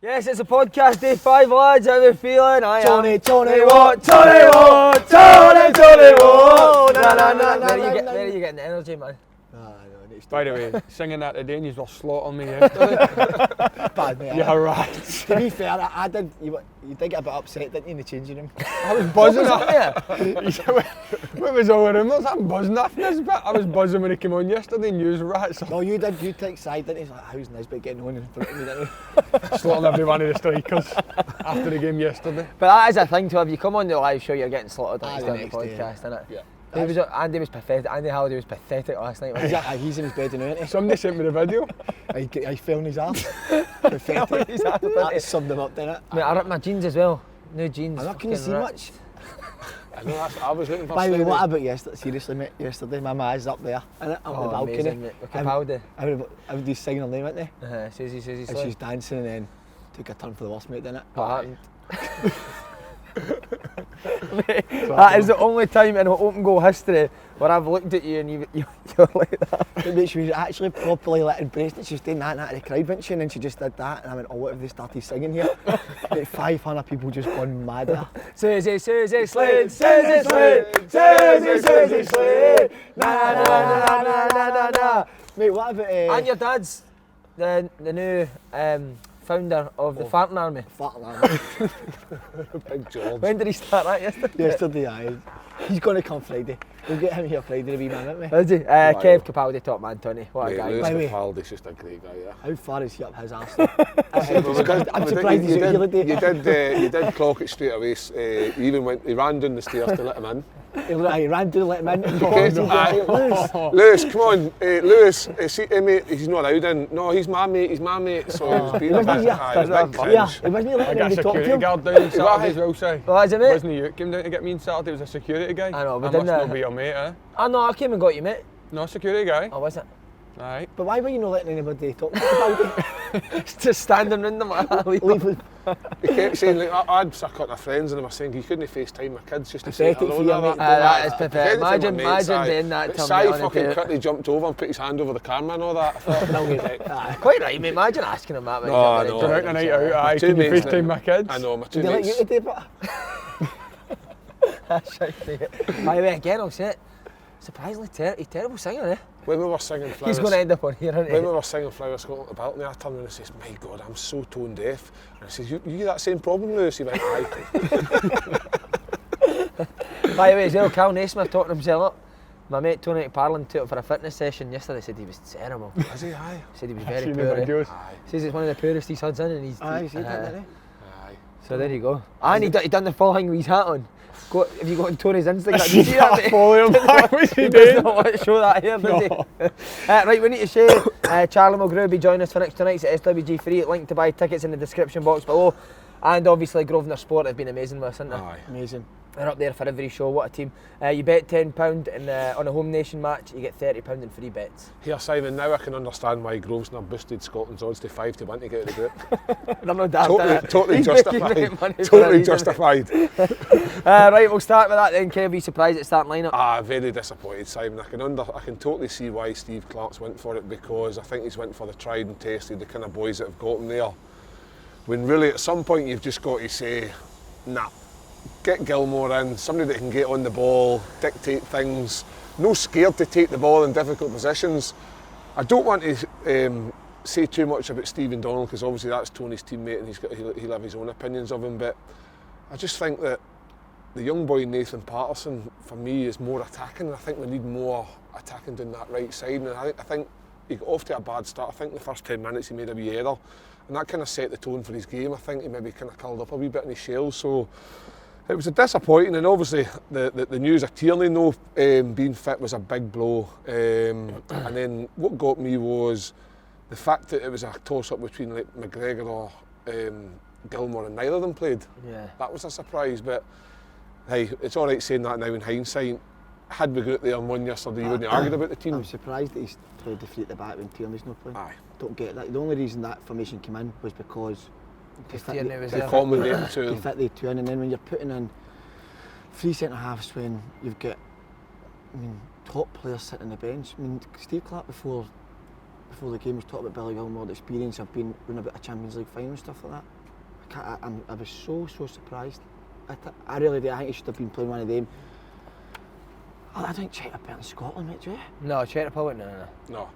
Yes, it's a podcast, day 5, lads. How are we feeling? Tony what? Where are you getting the energy, man? By the way, singing that today and you were slaughtering me yesterday. Bad, mate. You're right. To be fair, I did. You did get a bit upset, didn't you, in the changing room? I was buzzing off there. What was all the rumours? I'm buzzing off this bit. I was buzzing when he came on yesterday and you was rats. No, you did. You took side, didn't you? Like, how's Nisbet getting on in front of me, didn't you? Slaughtering every one of the strikers after the game yesterday. But that is a thing to have. You come on the live show, you're getting slaughtered on the next day, podcast, isn't it? Yeah. Andy was pathetic. Andy Halliday was pathetic last night. He's in his bed now, isn't he? Somebody sent me the video. I fell in his arse. Pathetic. That summed him up, didn't it? Mate, I ripped my jeans as well. New jeans. I'm not going to see much. I know, I was looking for. By the way, what about yesterday? Seriously, mate, yesterday, my man's up there, innit? Up the balcony. Amazing, mate. Capaldi. Everybody's singing her name, weren't they? Susie, And she's dancing and then took a turn for the worst, mate, didn't it? What happened? Mate, that is the only time in open goal history where I've looked at you and you're like that. Mate, she was actually properly embracing it. She was doing that at the crowd, wasn't she? And then she just did that, and I went, oh, what have they started singing here? Like 500 people just gone mad at her. Susie, Susie Slade, Susie Slade, Susie, Susie Slade, na na na na na na na. Mate, what about... And your dad's the new founder of the Farting Army. Farting Army. Big George. When did he start that yesterday? Yesterday, aye. He's going to come Friday. We'll get him here Friday, the wee man, won't we? Is he? Kev Capaldi, top man, Tony. What a guy. Lewis By the way. Capaldi's just a great guy, yeah. How far is he up his arse? I'm surprised he's out here today. You did clock it straight away. He ran down the stairs to let him in. He ran to let him in. Lewis, come on, Lewis, mate, he's not allowed in. No, he's my mate, so he was being a bit, He wasn't letting I him got a talk to security him. guard down on Saturday as well, say. What is it, mate? Wasn't he you came down to get me on Saturday, it was a security guy. I know, but must didn't not be your mate, eh? Oh no, I came and got you, mate. No, security guy. Oh, was it? Aye. But why were you not letting anybody talk to him about it? Just standing round them like that. Leave him. He kept saying, like, I had a couple of friends and they were saying he couldn't FaceTime my kids just to say Pathetic hello. for you, mate. That is pathetic. Imagine doing that to Si me. fucking quickly jumped over and put his hand over the camera and all that. I thought, Quite right, mate. Imagine asking him that. No, no. Going Out out the night out, aye, can you FaceTime my kids? I know, my two Did they let you mates. today, but... That's right. By the way, again, I'll say it. Surprisingly terrible singer, eh? When we were singing Flowers... He's going to end up on here, isn't he? When we were singing Flowers Scotland at the balcony, I turned around and says, my God, I'm so tone deaf. And I says, you get that same problem, Lewis? He went, aye. By the way, as well, Cal Naismith talking himself up. My mate Tony Parlin took him for a fitness session yesterday, said he was terrible. Is he? Aye. Said he was I've very seen the poor. videos. Says it's one of the poorest he's had in, and he's... Aye, he said that, didn't he? Aye. So there you go. And he done the full thing with his hat on. If you go on Tony's Instagram, I did you see that, mate? follow him. What's he He doing? does not want to show that here, does he? Right, we need to say Charlie Mulgrew will be joining us for next tonight's at SWG Free. Link to buy tickets in the description box below. And obviously Grosvenor Sport have been amazing with us, haven't they? Aye. Amazing. They're up there for every show. What a team. You bet £10 on a home nation match, you get £30 in free bets. Here, Simon, now I can understand why Grosvenor boosted Scotland's odds to 5 to 1 to get out of the group. They're no daft, Totally He's justified. making money for Totally that, justified. Right, we'll start with that then. Kev, be surprised at starting lineup. Very disappointed, Simon. I can totally see why Steve Clark's went for it, because I think he's went for the tried and tested, the kind of boys that have got him there. When really at some point you've just got to say, nah, get Gilmore in, somebody that can get on the ball, dictate things, no scared to take the ball in difficult positions. I don't want to say too much about Stephen Donald, because obviously that's Tony's teammate and he'll have his own opinions of him, but I just think that the young boy Nathan Patterson, for me, is more attacking. I think we need more attacking down that right side, and I think he got off to a bad start. I think the first 10 minutes he made a wee error, and that kind of set the tone for his game. I think he maybe kind of curled up a wee bit in his shell, so it was a disappointing, and obviously the news of Tierney being fit was a big blow, and then what got me was the fact that it was a toss-up between like McGregor or Gilmore, and neither of them played. Yeah. That was a surprise, but hey, it's all right saying that now in hindsight. Had we got there and won yesterday, you wouldn't have argued about the team. I'm surprised that he's played the three at the back when Tierney's not playing. Aye. Don't get that. The only reason that formation came in was because Tierney was To there. accommodate to to fit the two in, and then when you're putting in three centre halves when you've got top players sitting on the bench. I mean, Steve Clark before before the game was talking about Billy Gilmore's experience of being running about a Champions League final and stuff like that. I was so surprised at it. I really did. I think he should have been playing one of them. I think Czech are better than Scotland, mate, do you? No, Czech Republic, no.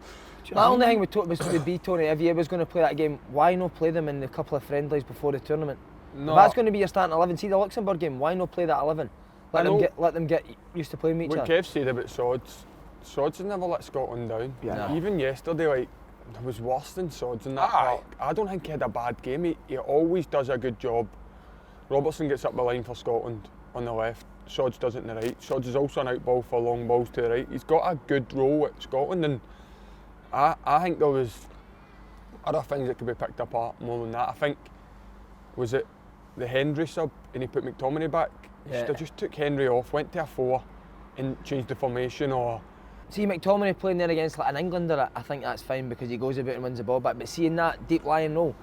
My only thing would be, Tony, if you was going to play that game, why not play them in a couple of friendlies before the tournament? No. If that's going to be your starting 11, see the Luxembourg game, why not play that 11? Let them get used to playing with each What other. Kev said about Sods has never let Scotland down. Yeah. No. Even yesterday, like, there was worse than Sods in that Aye. park. I don't think he had a bad game. He always does a good job. Robertson gets up the line for Scotland on the left. Sods does it on the right. Sods is also an out ball for long balls to the right. He's got a good role at Scotland, and I think there was other things that could be picked apart more than that. I think, was it the Henry sub and he put McTominay back? He should have just took Henry off, went to a 4 and changed the formation. Or See McTominay playing there against like an Englander, I think that's fine because he goes about and wins the ball back. But seeing that deep lying role,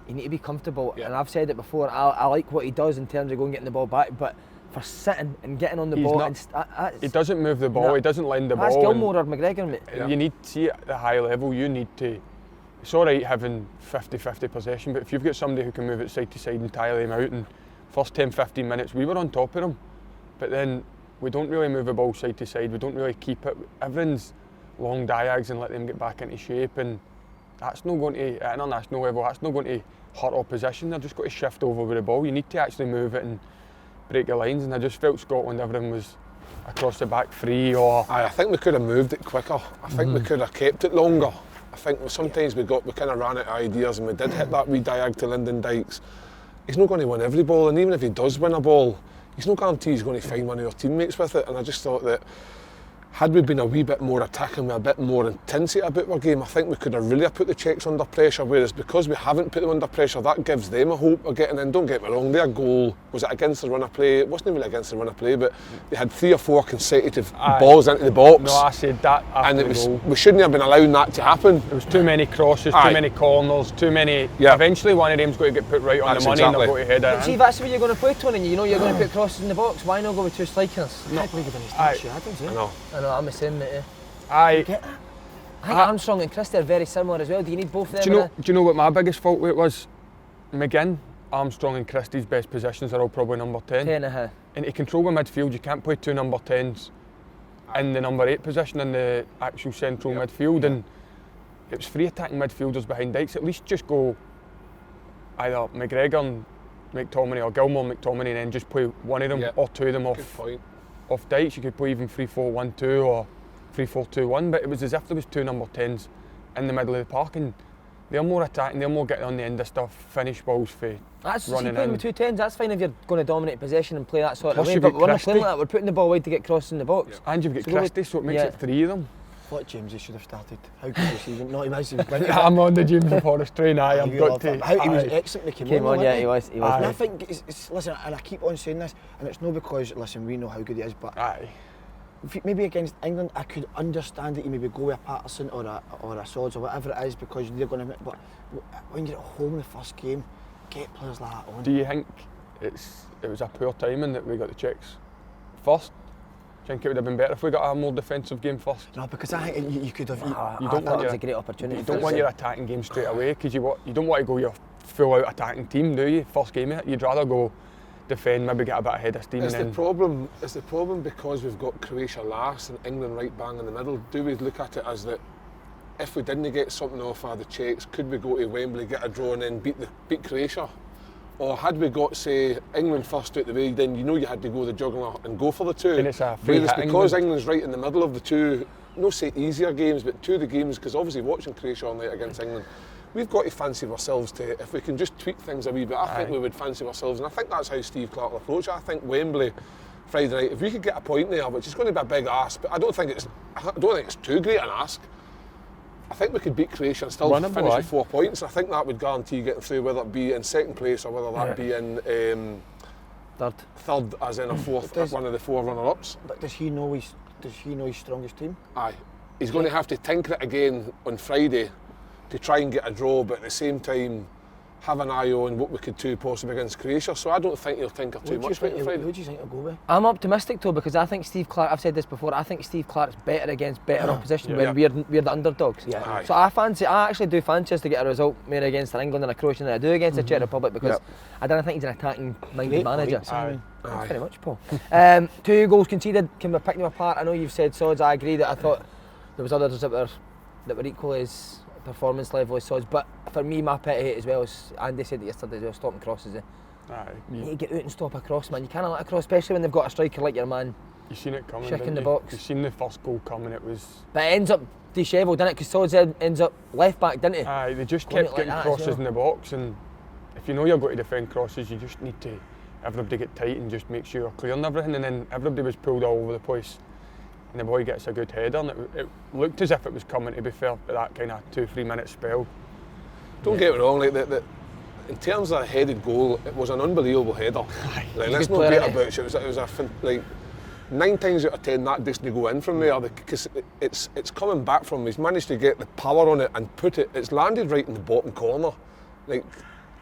you need to be comfortable. Yeah. And I've said it before, I like what he does in terms of going and getting the ball back, but for sitting and getting on the He's ball, not- he doesn't move the ball, No. he doesn't lend the that's ball. Gilmore or McGregor, mate. Yeah. You need to see at the high level, you need to. It's alright having 50-50 possession, but if you've got somebody who can move it side to side and tire them out, and first 10-15 minutes we were on top of them, but then we don't really move the ball side to side, we don't really keep it. Everyone's long diags and let them get back into shape, and that's not going to, at an international level, that's not going to hurt opposition. They're just got to shift over with the ball. You need to actually move it and break your lines, and I just felt Scotland, everything was across the back free. Or I think we could have moved it quicker. I think we could have kept it longer. I think sometimes we kind of ran out of ideas, and we did hit that wee diag to Lyndon Dykes. He's not going to win every ball, and even if he does win a ball, he's no guarantee he's going to find one of your teammates with it. And I just thought that had we been a wee bit more attacking with a bit more intensity about our game, I think we could have really put the Czechs under pressure, whereas because we haven't put them under pressure, that gives them a hope of getting in. Don't get me wrong, their goal, was it against the run of play? It wasn't really against the run of play, but they had 3 or 4 consecutive balls into the box. no, I said that after and the goal. we shouldn't have been allowing that to happen. There was too many crosses, Aye. too many corners, too many. Yeah. Eventually, one of them's got to get put right on That's the money, and they're exactly. going to head But see, it if in. that's the way you're going to play, Tony, you know you're going to put crosses in the box, why not go with 2 strikers? I can't believe you didn't Aye. start Adams, I know. I know, I'm the same, mate. Aye. Get that? I think Armstrong and Christie are very similar as well. Do you need both of them? Do you know what my biggest fault with it was? McGinn, Armstrong and Christie's best positions are all probably number 10. 10 And to control the midfield, you can't play 2 number 10s in the number 8 position in the actual central midfield. And it was 3 attacking midfielders behind Dykes. At least just go either McGregor and McTominay or Gilmore and McTominay, and then just play one of them or 2 of them Good off point. Dykes. You could play even 3-4-1-2 or 3-4-2-1, but it was as if there was 2 number 10s in the middle of the park, and they're more attacking, they're more getting on the end of stuff, finish balls for That's running playing in. with 2 10s, that's fine if you're going to dominate possession and play that sort Plus of way, you've but got we're not playing Christie. like that, we're putting the ball wide to get crosses in the box. And you've got So go with- Christie, so it makes yeah. it 3 of them. What James should have started. How good was he? Not him, he was brilliant. I'm on the James Forrest train, I've You got love to. him. How he was aye. excellent when he Came on, though, yeah, wasn't he was. And I mate. think, listen, and I keep on saying this, and it's not because, listen, we know how good he is, but Aye. maybe against England, I could understand that you maybe go with a Patterson or a Swords or whatever it is because they're going to. But when you're at home in the first game, get players like that on. Do you think it was a poor timing that we got the Czechs first? Do you think it would have been better if we got a more defensive game first? No, because I think you could have. you I don't thought want it was your- a great opportunity. You for don't want us. your attacking game straight away because you don't want to go your full out attacking team, do you? First game of it, you'd rather go defend, maybe get a bit ahead of steam. Is And the then problem because we've got Croatia last and England right bang in the middle? Do we look at it as that if we didn't get something off of the Czechs, could we go to Wembley, get a draw and then beat Croatia? Or had we got, say, England first out the way, then you know you had to go the juggler and go for the 2. And it's a free Whereas hit because England. England's right in the middle of the 2, no say easier games, but 2 of the games, because obviously watching Croatia all night against England, we've got to fancy ourselves to, if we can just tweak things a wee bit, I think we would fancy ourselves, and I think that's how Steve Clarke will approach it. I think Wembley, Friday night, if we could get a point there, which is going to be a big ask, but I don't think it's too great an ask. I think we could beat Croatia and still Winnable, finish aye. with 4 points. I think that would guarantee getting through, whether it be in second place or whether that be in third, as in a fourth, one of the 4 runner-ups. But does he know his strongest team? Aye, he's going to have to tinker it again on Friday to try and get a draw, but at the same time, have an eye on what we could do possibly against Croatia. So I don't think he'll tinker too much about the Friday. Who do you think he'll go with? I'm optimistic though, because I think Steve Clark, I've said this before, I think Steve Clark's better against better opposition when we're the underdogs. Yeah. Aye. So I actually do fancy us to get a result more against England and a Croatian than I do against the Czech Republic, because I don't think he's an attacking minded manager. Simon. Thanks very much, Paul. 2 goals conceded, can we pick them apart? I know you've said Sods, I agree that I thought there was others that were equally as performance level as Sods, but for me my pet hate as well, as Andy said it yesterday as well, stopping crosses. You need to get out and stop a cross, man. You can't let a cross, especially when they've got a striker like your man. You seen it coming, Chick in the you? box. You seen the first goal coming, it was... But it ends up dishevelled, didn't it? Because Sods ends up left back, didn't he? Aye, they just Going kept it like getting that as crosses well. in the box, and if you know you're going to defend crosses, you just need to everybody get tight and just make sure you're clearing everything, and then everybody was pulled all over the place. And the boy gets a good header, and it looked as if it was coming, to be fair, for that kind of 2-3 minute spell. Don't get me wrong, like in terms of a headed goal, it was an unbelievable header. Like, let's not beat about it. It was like 9 times out of 10 that doesn't go in from there, because it's coming back from. He's managed to get the power on it and put it. It's landed right in the bottom corner. Like,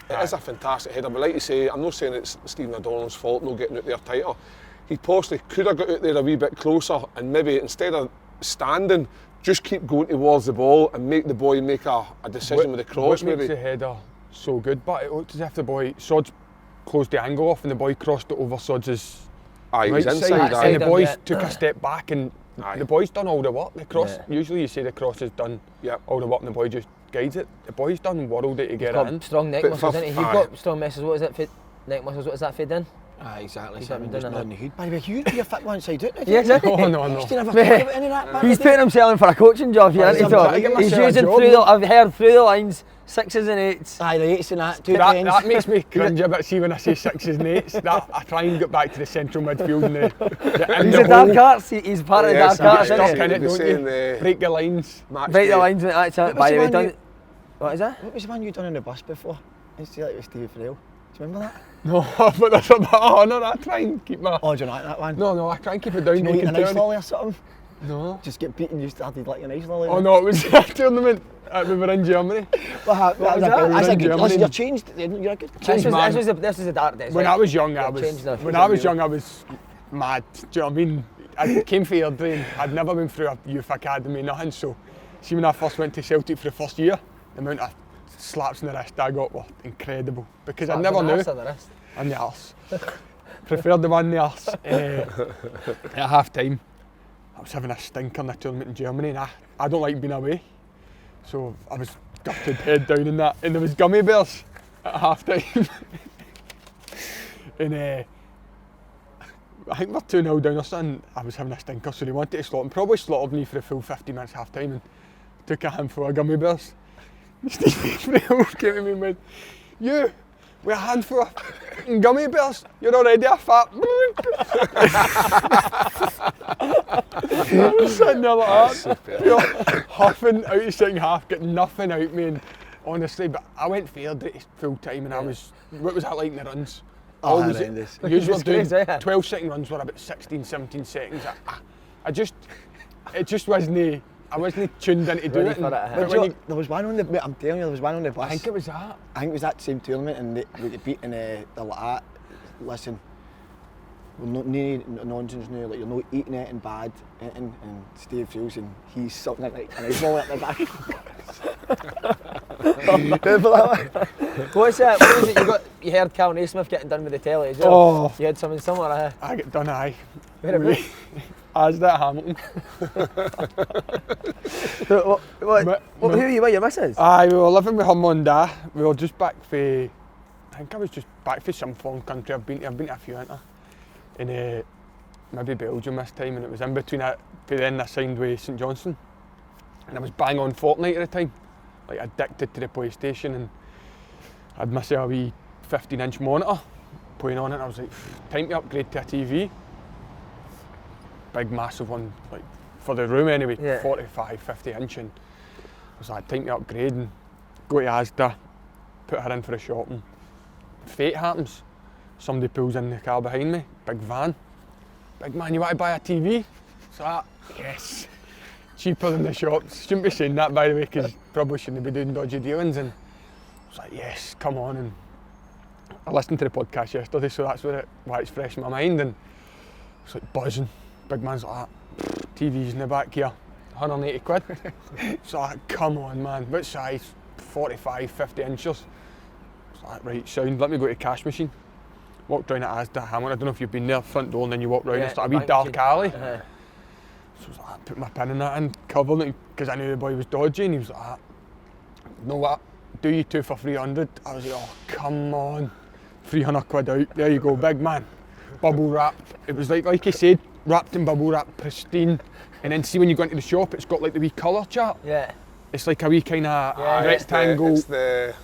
it is a fantastic header. But like you say, I'm not saying it's Stephen O'Donnell's fault not getting out there tighter. He possibly could have got out there a wee bit closer, and maybe instead of standing, just keep going towards the ball and make the boy make a decision with the cross. What makes the header so good? But it looked as if the boy, Sods closed the angle off and the boy crossed it over Sods' Aye, right he's inside. side, and the boys Yeah. took a step back, and the boy's done all the work. The cross, usually you say the cross is done all the work and the boy just guides it. The boy's done world to get it in. Strong neck But muscles, for- isn't he? You've got strong muscles, what is it? Neck muscles, what is that fed in? Aye, exactly. He's Simon, done just that. not in the hood. By the way, you're fit one side out now. Yes, isn't he? Oh no. You never thought about any of that back He's in the day? putting himself in for a coaching job here, isn't he, I'm Tom? trying to get He's myself a using job. I've heard through the lines, 6s and 8s. Aye, the 8s and that, 2 That 10s. makes me cringe a bit. See when I say 6s and 8s, that I try and get back to the central midfield and He's a dark arts, he's part of the dark arts, stuck isn't he? in it, They're don't saying, you? Break the lines. Break the lines, mate, that's it. What's By the the way, one done. you- What is that? What was the one you done on the bus before? It's like with Steve Frail. Do you remember that? No, but that's a bit honour. I try and keep my... Oh, do you like that one? No, I try and keep it down. You know, you eat a can nice tell. lolly or something? No. Just get beaten, you started like a nice lolly. Oh no, it was a tournament. We were in Germany. What was that? That's a In good. Germany. Listen, you're changed. You're a good change. This was the dark days. When right? I was young, changed now. when I was young, I was mad. Do you know what I mean? I came for Airdrie. I'd never been through a youth academy, nothing. So, see when I first went to Celtic for the first year, the amount of slaps in the wrist I got were incredible, because I never knew. On the arse. Preferred the one in the arse. At half time, I was having a stinker in the tournament in Germany, and I don't like being away. So I was gutted, head down in that, and there was gummy bears at half time. And I think we're 2-0 down or something. I was having a stinker, so they wanted to slaughter, and probably slaughtered me for the full 50 minutes half time, and took a handful of gummy bears. Steve Frail came to me and went, "You, with a handful of f***ing gummy bears, you're already a fat." I was sitting there like that, pure huffing out the second half, getting nothing out of me, and honestly, but I went for Airdrie full time, and I was, what was that like in the runs? Oh, Always- horrendous. Usually It's doing crazy, yeah. 12-second runs were about 16, 17 seconds. It just wasn't, I wasn't tuned in to do Ready it. for and- it, but But when you- there was one on the. I'm telling you, there was one on the bus. I think it was that. I think it was that same tournament, and they beat in they're like that. Listen, we're not any nonsense now. Like, you're not eating it and bad eating, and Steve feels and he's something like an ice ball at the back. Remember that one? What's that? What was it? You heard Cal Naismith getting done with the telly as well. Oh. You had something similar. I get done, aye. Whereabouts? As that Hamilton. Who are you with your missus? Aye, we were living with her mum and dad. We were just back for, I think I was just back for some foreign country. I've been to a few, haven't I? And maybe Belgium this time, and it was in between that. For then I signed with St Johnstone, and I was bang on Fortnite at the time, like addicted to the PlayStation, and I'd myself a wee 15-inch monitor playing on it, and I was like, time to upgrade to a TV. Big massive one, like for the room anyway, Yeah. 45, 50 inch, and I was like, time to upgrade and go to Asda, put her in for a shopping. Fate happens, somebody pulls in the car behind me, big van. Big man, you want to buy a TV? So yes, cheaper than the shops. Shouldn't be saying that, by the way, because probably shouldn't be doing dodgy dealings. And was like, yes, come on. And I listened to the podcast yesterday, so that's why it's fresh in my mind. And it's like buzzing. Big man's like that. TV's in the back here, 180 quid. It's like, come on, man. What size? 45, 50 inches. It's like, right, sound, let me go to the cash machine. Walked round at Asda Hamilton. I don't know if you've been there, front door, and then you walk round, it's like a wee dark alley. So I was like, I put my pin in that and covered it because I knew the boy was dodgy, and he was like, you know what, do you 2 for 300? I was like, oh, come on. 300 quid out, there you go, big man. Bubble wrap. It was like he said, wrapped in bubble wrap, pristine. And then see when you go into the shop, it's got like the wee colour chart. Yeah. It's like a wee kind of rectangle. It's the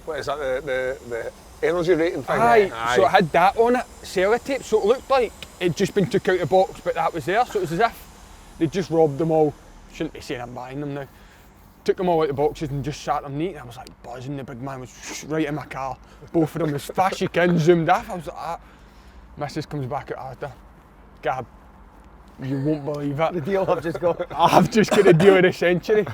what is that? The energy rating thing. Aye. So it had that on it, sellotape. So it looked like it'd just been took out of the box, but that was there. So it was as if they'd just robbed them all. Shouldn't be saying I'm buying them now. Took them all out of the boxes and just sat them neat. I was like buzzing. The big man was right in my car. Both of them as fast as you can, zoomed off. I was like, ah. Missus comes back out after. Gab, you won't believe it. The deal I've just got. I've just got the deal of the century.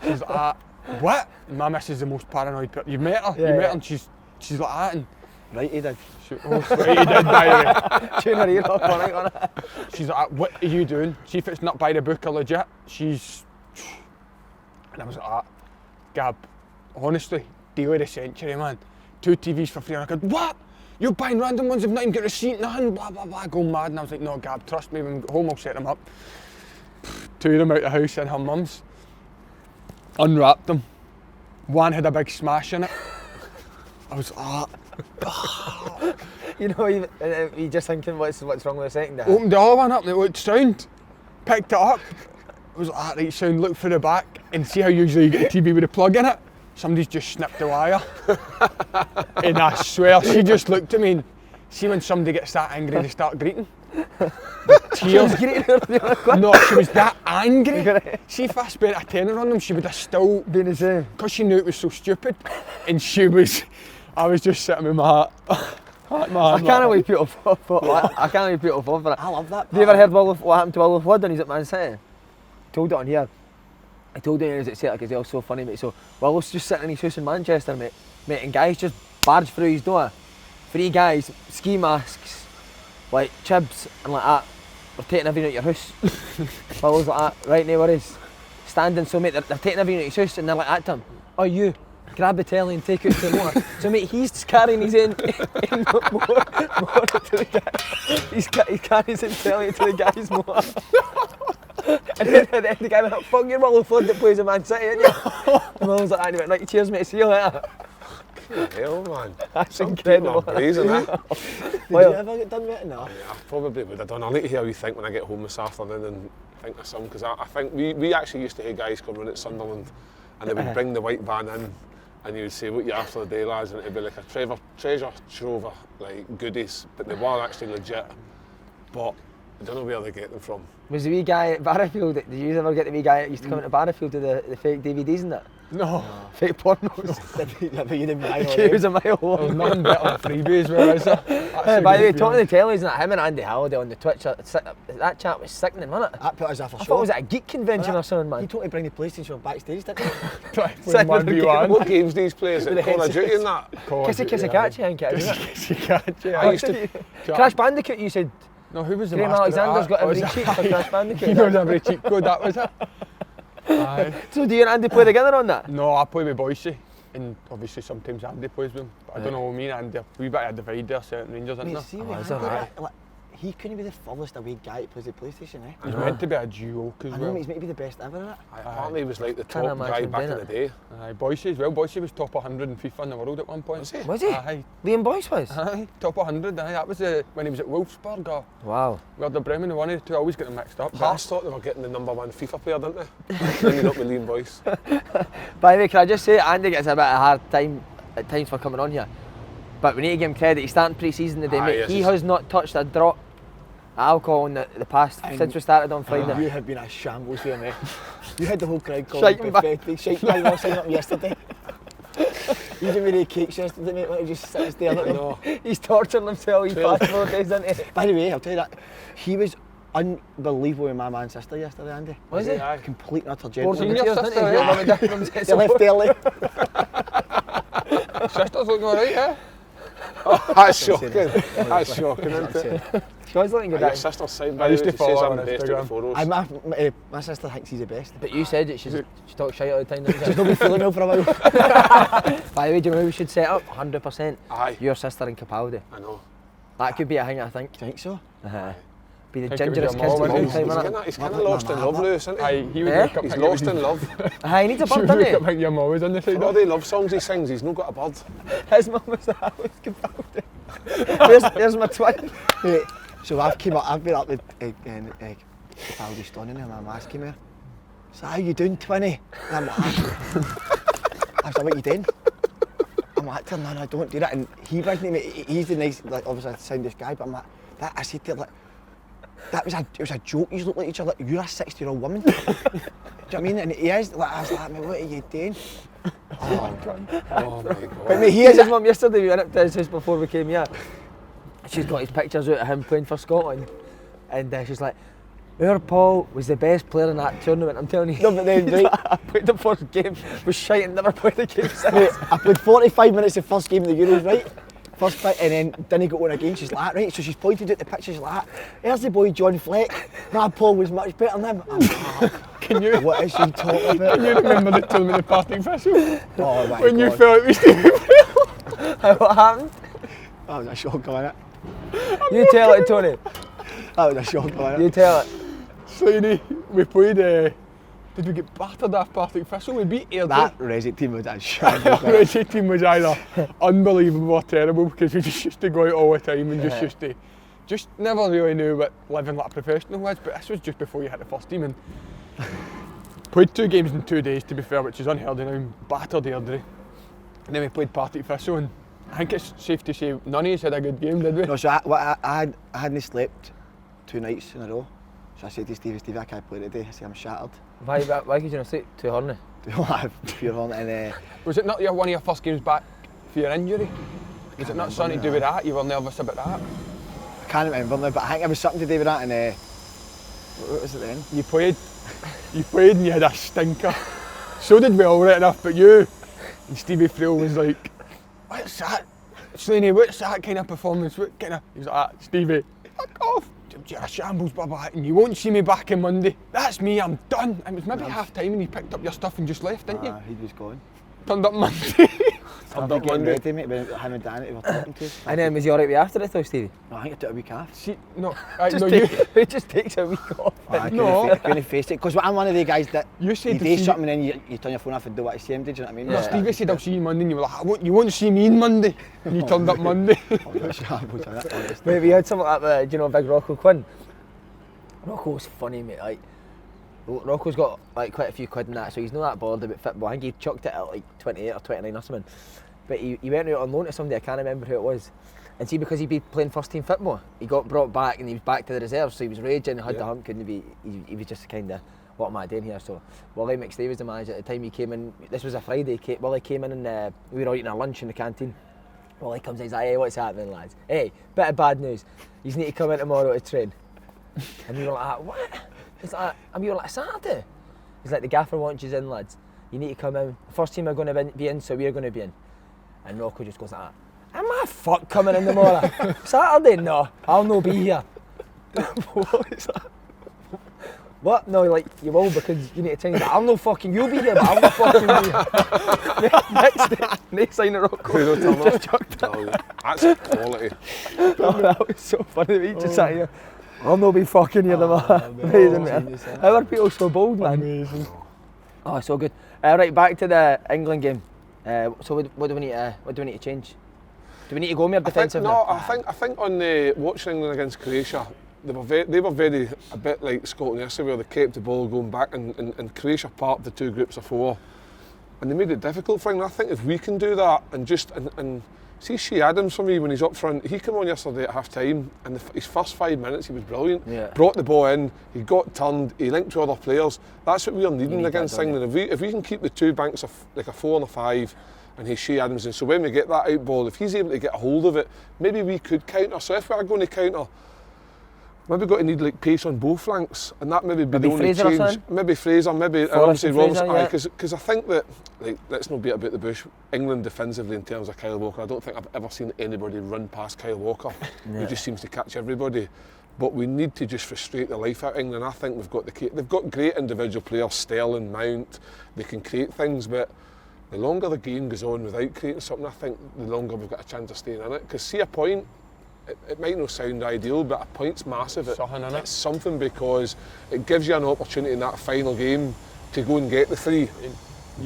She's like, what? And my missus is the most paranoid person. You've met her? Yeah, you met her and she's like that. And Right, he did. right, he did, by the way. Tune her ear off on it, on it. She's like, what are you doing? See if it's not by the book or legit. And I was like, Gab, honestly, deal of the century, man. 2 TVs for free. And I go, what? You're buying random ones, I've not even got a receipt, nothing, blah, blah, blah, going mad. And I was like, no, Gab, trust me, when we get home, I'll set them up. 2 of them out the house in her mum's. Unwrapped them. One had a big smash in it. I was You know, you just thinking what's wrong with the second. Opened the other one up and it looked sound. Picked it up. I was like, right, sound, look through the back and see how usually you get a TV with a plug in it. Somebody's just snipped the wire. And I swear, she just looked at me and see when somebody gets that angry, they start greeting. The tears. No, she was that angry. See if I spent a tenner on them, she would have still been the same. Because she knew it was so stupid. And I was just sitting with my heart. I can't believe people fall for that. I can't believe people fall for it. I love that. Have you ever heard what happened to Willis Wood when he's at Man City? Told it on here. I told him he was at Celtic as well, so funny, mate. So Willis just sitting in his house in Manchester, mate, and guys just barged through his door. 3 guys, ski masks, like chibs and like that. We're taking everything out your house. Willis like that, right, no worries. Standing, so mate, they're taking everything out his house and they're like that to him. Oh, you, grab the telly and take it to the motor. So mate, he's carrying his own motor to the guy. He's carrying his own telly to the guy's motor. And then at the end the guy went, fuck your Willow Flood that plays in Man City, ain't you? And I was like, anyway, right, cheers mate, see you later. Hell, man. That's some incredible. People are brazen, eh? Did you ever get done with it? No. Yeah, I probably would have done. I need to hear how you think when I get home this afternoon and think of some, because I think we actually used to have guys come in at Sunderland and they would bring the white van in and you would say, what you after the day, lads? And it would be like a treasure trove of like goodies, but they were actually legit. But I don't know where they get them from. Was the wee guy at Barrowfield, did you ever get the wee guy that used to come into Barrowfield to the fake DVDs and that? No. Fake pornos? You didn't buy all He was a mile There long. was nothing better than freebies, where is there? By the way, talking to the tellies and that, him and Andy Halliday on the Twitch, that chat was sickening, wasn't it? That put us off a I show. thought it was at a geek convention or something, man. You told me to bring the PlayStation backstage, didn't you? Sitting with the 1v1. What games these players at With the Call of Duty headsets. and that? Kissy Catchy, I think it is, isn't it? I used to. Crash Bandicoot, you said. No, who was the Graham master Alexander's of got that? every cheat for Crash Bandicoot. He knows every cheat code, that was it. Aye. So do you and Andy play together on that? No, I play with Boise, and obviously sometimes Andy plays with him. But I don't know, me and Andy, we bit of a divide there, certain Rangers, isn't Mate, there? see, Oh, we is had that that, right? like, he couldn't be the furthest away guy that plays the PlayStation, eh? He's meant to be a duo as I know well. he's meant to be the best ever at it. Apparently he was like the Can't top guy imagine back in doing the day. Aye, Boise as well. Boise was top 100 in FIFA in the world at one point. Was he? Was he? Aye, Liam Boyce was? aye, top 100. Aye, that was when he was at Wolfsburg or Wow. Werder Bremen. One of the two, I always get them mixed up. Hearts thought they were getting the #1 FIFA player, didn't they? Ended up with Liam Boyce. By the way, can I just say, Andy gets a bit of a hard time at times for coming on here. But we need to give him credit. He's starting pre-season today, Aye, mate. yes, He he's- has not touched a drop of alcohol in the past since we started on Friday. You have been a shambles here, mate. You had the whole crowd Shite calling him back. pathetic. Shite back last up yesterday. Even with the cakes yesterday, mate, like just sitting there at them. No. He's torturing himself, he's fast forward days, isn't he? By the way, I'll tell you that, he was unbelievable with my man sister yesterday, Andy. Was he? Aye. Complete and utter Bored gentleman. of the tears, didn't he? sister, Your mum and dad from They left early. Sister's looking alright, eh? That's shocking. That's shocking, isn't it? Sean's looking good. Your At sister's side, I by the used way, to she says follow her I'm on the best at Instagram. the photos. My sister thinks he's the best. But you said that she talks shite all the time. She's not been feeling well for a while. By the way, do you know who we should set up? 100%. Aye. Your sister and Capaldi. I know. That could be a thing, I think. Do you think so? Be the Think it was gingerest your kids mum, of all wasn't he? time, innit? He's kind of lost in love, Lewis, isn't he? Aye, he would Eh? wake up He's thinking lost it was in love. Aye, he needs a She bird, would doesn't wake up he? thinking your mum was on the side All up. the love songs he sings, he's not got a bird. His mum was the Alice Capaldi. There's my twin. Right, so I've been up with Capaldi stunning and I'm asking her, so how you doing, Twinny? And I'm like, I was like, what you doing? I'm like, no, I don't do that. And he brings me, he's the nice, like, obviously soundest guy, but I'm like, I said to her, like, it was a joke, you look like each other, like, you're a 60-year-old woman. Do you know what I mean? And he is, like, I was like, mate, what are you doing? Oh my God. But mate, He is his mum yesterday, we went up to his house before we came here. She's got his pictures out of him playing for Scotland. And she's like, our Paul was the best player in that tournament, I'm telling you. No, but then, right. I played the first game, was shite and never played the game since. Mate, I played 45 minutes the first game of the Euros, right? First pick, and then didn't go on again. She's like, right, so she's pointed at the picture, she's like, here's the boy John Fleck. Nah, Paul was much better than him. I'm like, Can you, what is she talking about? can you remember the tournament of Partick Thistle? Oh my When you God. fell out with Stevie Frill? What happened? That was a shock, wasn't it? You tell it, Tony. That was a shock, wasn't You it? tell it. Slaney, we played, did we get battered off Partick Thistle? We beat Airdrie. That Resi team was a Our shambles. Reggie team was either unbelievable or terrible because we just used to go out all the time and just used to, just never really knew what living like a professional was, but this was just before you hit the first team and played 2 games in 2 days to be fair, which is unheard of now, battered Airdrie. And then we played Partick Thistle and I think it's safe to say none of us had a good game, did we? No, so I hadn't slept 2 nights in a row. So I said to Stevie, I can't play today. I said, I'm shattered. Why could you not sleep? Too horny? Pure on and Was it not one of your first games back for your injury? Was it not something to do with that? You were nervous about that? I can't remember now, but I think it was something to do with that and what was it then? You played and you had a stinker. So did we all right enough, but you and Stevie Frill was like, what's that? Slaney, what's that kind of performance? What kind of? He was like, Stevie, fuck off. You're a shambles, blah, and you won't see me back on Monday. That's me, I'm done. It was maybe half time and you picked up your stuff and just left, didn't you? He was gone. Turned up Monday. Turned up Monday. Ready, mate, with him and Danny were talking to us. And then was you alright with after it though, Stevie? No, I think I took a week off. See, no, It just takes a week off. I No. couldn't face it, because I'm one of the guys that You said you to do see- something and then you turn your phone off and do what I say him, did you know what I mean? No, Stevie said I'll see you Monday and you were like, you won't see me on Monday. And you turned up Monday. Oh, that's shambles, isn't it, honestly. Mate, we had something like that, do you know Big Rocco Quinn? Rocco's funny, mate, like, Rocco's got like quite a few quid in that, so he's not that bothered about football. I think he chucked it at like 28 or 29 or something. But he went out on loan to somebody, I can't remember who it was. And see, because he'd been playing first team football, he got brought back and he was back to the reserves, so he was raging, had the hump, couldn't be, he was just kind of, what am I doing here? So Wally McStay was the manager at the time. He came in, this was a Friday, Wally came in and we were eating our lunch in the canteen. Wally comes in, he's like, hey, what's happening, lads? Hey, bit of bad news, you need to come in tomorrow to train. And we were like, what? He's like, and we were like, Saturday? He's like, the gaffer wants you in, lads. You need to come in. First team are going to be in, so we're going to be in. And Rocco just goes like that. Am I fuck coming in tomorrow? Saturday? No, I'll no be here. What is that? What? No, like, you will because you need to change that. I'll no fucking, you'll be here, but I'll no fucking be here. Next sign of Rocco. Just chucked it. That's quality. That was so funny. He just sat here. I'll not be fucking here tomorrow. Amazing, man. How are people so bold, man? Amazing. Oh, so good. Right, back to the England game. So what do we need to change? Do we need to go more defensive? I think on the watching England against Croatia, they were very a bit like Scotland yesterday, where they kept the ball going back, and Croatia part the 2 groups of 4, and they made it difficult for England. I think if we can do that and just and see Shea Adams for me when he's up front, he came on yesterday at half time and his first 5 minutes he was brilliant. Yeah. Brought the ball in, he got turned, he linked to other players. That's what we are needing need against that, don't England. If we can keep the 2 banks of like a 4 and a 5, and he's Shea Adams, and so when we get that out ball, if he's able to get a hold of it, maybe we could counter. So if we are going to counter, maybe got to need like pace on both flanks, and that maybe be Maybe the only Fraser or change. something? Maybe Fraser, maybe Forrest obviously and Robinson. Fraser, yeah. Because I think that, like, let's not beat about the bush. England defensively in terms of Kyle Walker, I don't think I've ever seen anybody run past Kyle Walker. Yeah. He just seems to catch everybody. But we need to just frustrate the life out of England. I think they've got great individual players, Sterling, Mount. They can create things, but the longer the game goes on without creating something, I think the longer we've got a chance of staying in it. Because see a point. It might not sound ideal, but a point's massive. It's something because it gives you an opportunity in that final game to go and get the 3.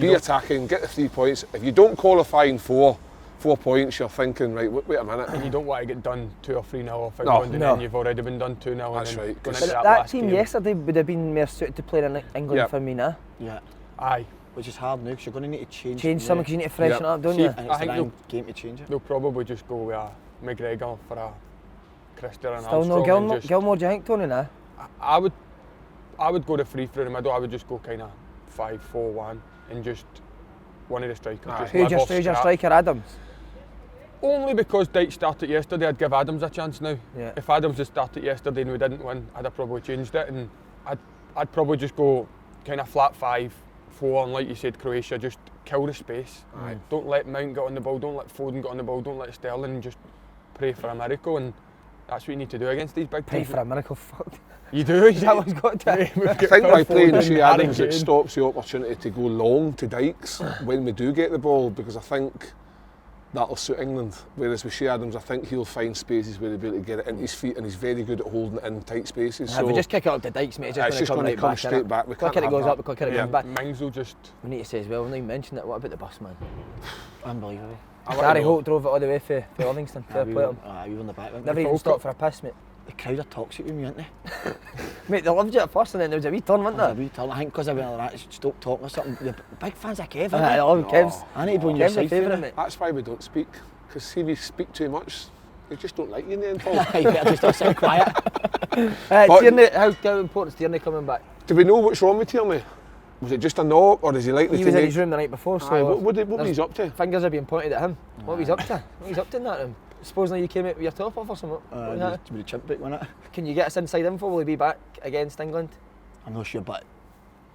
Be attacking, get the 3 points. If you don't qualify in 4 points, you're thinking, right, wait a minute. And you don't want to get done 2 or 3-0 off England, No. and you've already been done 2-0. That's right. But that team yesterday would have been more suited to play in England for me now. Yeah. Aye. Which is hard now, because you're going to need to Change something because you need to freshen up, don't See, you? And it's I think the they'll- wrong game to change it. They'll probably just go with a McGregor for a Christian and Still no Armstrong. Gilmore, do you think, Tony, now? I would go to free through the middle. I would just go kind of 5-4-1 and just one of the strikers. Just Who's live your off scrap. striker, Adams? Only because Dyche started yesterday, I'd give Adams a chance now. Yeah. If Adams had started yesterday and we didn't win, I'd have probably changed it, and I'd probably just go kind of flat 5-4, and like you said, Croatia, just kill the space. Don't let Mount get on the ball, don't let Foden get on the ball, don't let Sterling, just pray for a miracle, and that's what you need to do against these big Pray teams. for a miracle, fuck. You do. Is that what's got to I think by playing Shea Adams, it stops the opportunity to go long to Dykes when we do get the ball, because I think that'll suit England. Whereas with Shea Adams, I think he'll find spaces where he'll be able to get it into his feet, and he's very good at holding it in tight spaces. If we just kick it up to Dykes, mate, it's just going to come straight back. The quicker it goes up, the quicker it comes back. Mings will just... We need to say as well, we've not even mentioned it, what about the bus, man? Unbelievable. Gary Holt drove it all the way for Livingston, fair play to him. We were on the back. Never even stopped for a piss, mate. The crowd are toxic with me, aren't they? Mate, they loved you at first and then there was a wee turn, wasn't There was there? a wee turn. I think because I went like that, stop talking or something. They're big fans of Kev, I aren't love Kev's. I need to be on your Kev's my side. favourite, mate. That's why we don't speak. Because see, if you speak too much, they just don't like you in the end, Paul. You better just start sitting quiet. Tierney, how important is Tierney coming back? Do we know what's wrong with Tierney? Was it just a knock, or is he likely He to was in make... his room the night before, so... Aye, what was he up to? Fingers are being pointed at him. What was he up to? What was he up to in that room? Supposing you came out with your top off or something? To be the chimp pick, wasn't it? Can you get us inside info? Will he be back against England? I'm not sure, but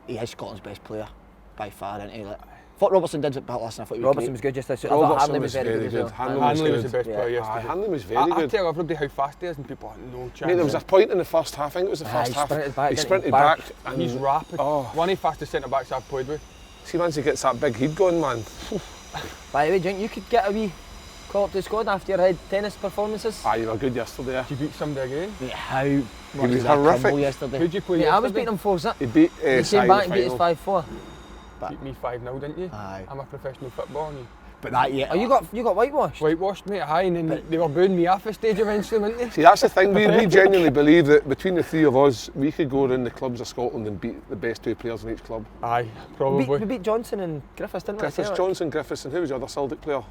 he is Scotland's best player by far, isn't he? Like, what Robertson did at last night, I thought he was Robertson great. was good just this. I thought Hanley was very good as well. Hanley was the best player Aye, yesterday. Hanley was very I good. tell everybody how fast he is, and people are no chance. Mate, there was a point in the first half, I think it was the first he half. sprinted back, He didn't he? sprinted Back. back, and He's rapid. Oh. One of the fastest centre backs I've played with. See, once he gets that big head going, man. By the way, do you think you could get a wee call up to the squad after your head tennis performances? Aye, you were good yesterday. Did you beat somebody again? Mate, how was was that horrific. crumble yesterday? Who'd you play Mate, yesterday? I was beating him 4-0. He beat He Sai came in back the and beat us final. 5-4. Beat me 5-0, didn't you? Aye. I'm a professional footballer. And But that, yeah. Oh, you got whitewashed? whitewashed, mate, aye, and then they were booing me off the stage eventually, weren't they? See, that's the thing, we genuinely believe that between the three of us, we could go around the clubs of Scotland and beat the best 2 players in each club. Aye, We probably. beat Johnson and Griffiths, didn't we? Griffiths, Johnson, Griffiths, and who was the other Celtic player?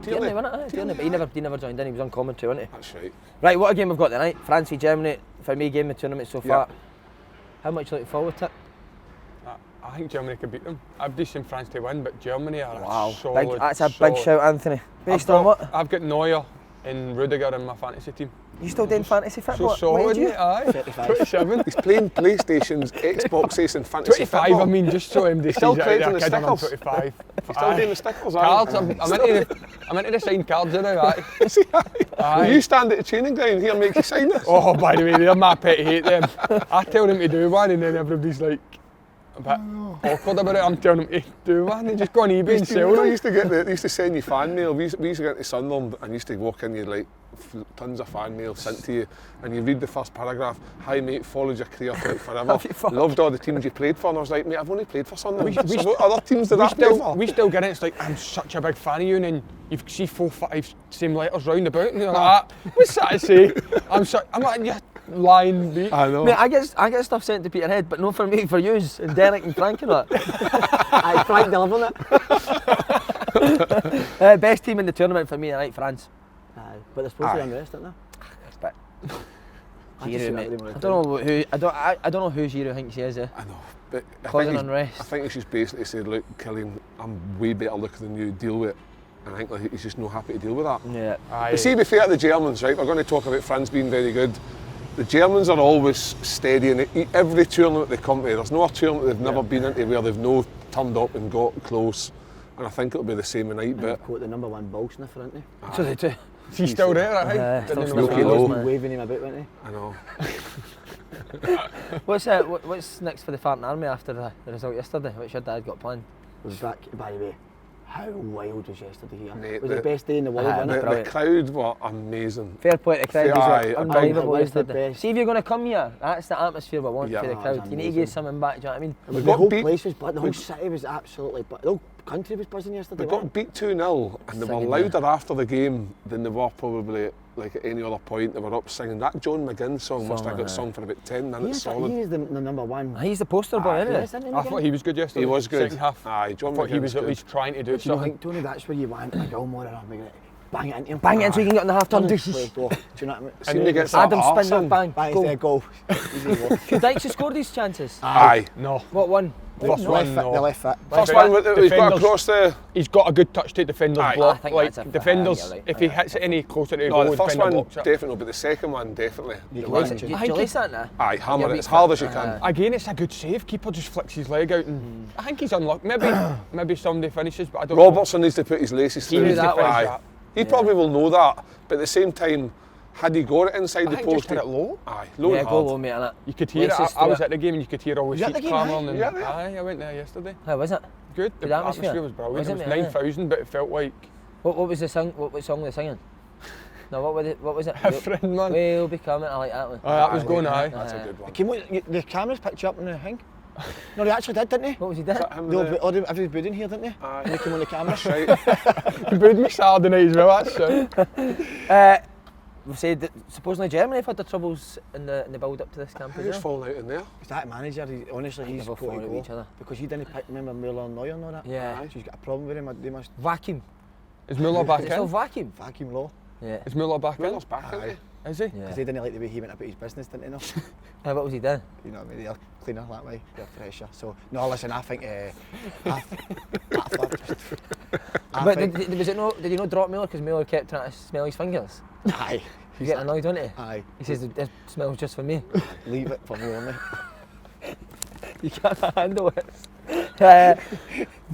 Tierney, wasn't it? Tierney, but he never joined in, he was on commentary, wasn't he? That's right. Right, what a game we've got tonight. France v Germany, for me, game of the tournament so far. How much looking forward to it? I think Germany could beat them. I've decent France to win, but Germany are Wow, a solid. that's a big shout, Anthony. Based on what? I've got Neuer and Rudiger in my fantasy team. You still doing fantasy So football? What solid, age are you? mate, aye. 35. 27. He's playing PlayStations, Xboxes and fantasy 25, football. I mean, just so MD Still sees it crediting out the there, kid, I'm stickers. 25. He's still doing the stickers, Cards, aren't I'm into the signed cards now, aye. Will you stand at the training ground here and make you sign this? Oh, by the way, they're my pet hate them. I tell them to do one and then everybody's like a bit awkward about it. I'm telling them to do one and just go on eBay and sell I them. used to get they used to send you fan mail. We used to get to Sunderland and used to walk in, you like tons of fan mail sent to you, and you read the first paragraph. Hi mate, followed your career for like forever. Loved all the teams you played for, and I was like, mate, I've only played for Sunderland. So what other teams did I play for? We still get it. It's like, I'm such a big fan of you, and then you see 4, 5 same letters round about, and you're like, what's that to say? I'm like, you're lying, mate. I know. Mate, I get stuff sent to Peterhead, but not for me, for yous and Derek and Frank and that. Aye, Frank delivering it. Best team in the tournament for me tonight, France. Aye, but they're supposed to unrest, aren't But I just Giroud, see mate. everybody I don't know who. I don't know who Giroud thinks he is. I know, but Causing unrest. I think he's just basically said, look, Killian, I'm way better looking than you, deal with it. And I think like, he's just not happy to deal with that. Yeah. But see, to be fair to the Germans, right, we're going to talk about France being very good. the Germans are always steady in every tournament they come to. There's no tournament they've never been into where they've no turned up and got close. And I think it'll be the same tonight. And they've got the number 1 ball sniffer, haven't they? So they do. He's still there, I think. still Didn't know smoking what it was. low. Been waving him about, weren't they? I know. What's next for the Farting Army after the result yesterday? What's your dad got planned? Was back, by the way, how wild was yesterday here? Mate, It was the best day in the world, Aye, wasn't it? The Brilliant. crowd were amazing. Fair play to the crowd, Aye, these a were big- unbelievable It was the yesterday. best. See if you're going to come here, that's the atmosphere we want Yeah. for the Oh, it crowd. was You need to amazing. give something back, do you know what I mean? We The got whole beat. place was buzzing, the whole we- city was absolutely buzzing. The whole country was buzzing yesterday. They wasn't got beat 2-0 and they were Singing, louder after the game than they were probably like at any other point. They were up singing. That John McGinn song must have got sung for about 10 it? minutes solid. He is the number 1. He's the poster boy, Aye, isn't He he? is, isn't he, I thought he was good yesterday. He was good. Second half. Aye, John I thought he McGinn's was at good. least trying to do But you know, something. Tony, that's where you want a Gilmore or a McGregor. Bang it into him. Bang it in so you can get on the half turn. Turn and play, go. Do you know what I mean? Soon he gets that Adam arse spin in. that bang, Bang goal. instead of goal. Easy goal. Could Dykes have scored these chances? Aye. No. What one? First The one, left foot, no. the left foot. First Defenders- one with he's got defenders- across the. He's got a good touch to defender's Aye. I block. think Like that's a- defenders, you're right. if he hits it any closer to the No, goal, the first defender one blocks it. definitely, but the second one definitely. You The can one- watch it. Did you lace that now? Aye, hammer Yeah, it as hard as you Aye. can. Again, it's a good save. Keeper just flicks his leg out, and I think he's unlucky. Maybe somebody finishes, but I don't. Robertson needs to put his laces He through. needs to that finish Aye. that. He probably will know that, but at the same time, had he got it inside I the think post, just hit it low. aye, low Yeah, and go hard. low, mate, innit? You could hear it. Laces I was through at the game, and you could hear all the You at the seats game, aye? clamouring. You at there? Aye, I went there yesterday. How was it? Good. Good The atmosphere? atmosphere was brilliant. Was It it, was mate? 9,000, but it felt like What was the song? What song were they singing? No, what was it? a friend, man. We'll be coming. I like that one. Aye, that was going aye. aye. That's a good one. The cameras picked you up on the thing. No, they actually did, didn't they? What was he doing? Him They and the- all, everybody booed in here, didn't they? Aye. They came on the cameras. Right. He booed me Saturday night as well. That's so. We've said that supposedly Germany have had their troubles in the build up to this camp as Who's well. falling out in there? That manager, honestly, he's They've got all to fallen out go. with each other. Because he didn't pick, remember Muller and Neuer and all that? Yeah. So he's got a problem with him. They must Vacuum. Is Muller back Is it still in? vacuum? vacuum law. Yeah. Is Muller back in? Miller's back, isn't he? Is he? Yeah. Because they didn't like the way he went about his business, didn't they? No? What was he doing? You know what I mean? They're cleaner that way, they're fresher. So, no, listen, I think. I But think did you not drop Miller because Miller kept trying to smell his fingers? aye. You getting annoyed, don't he? Aye. He says this smells just for me. Leave it for me only. You can't handle it.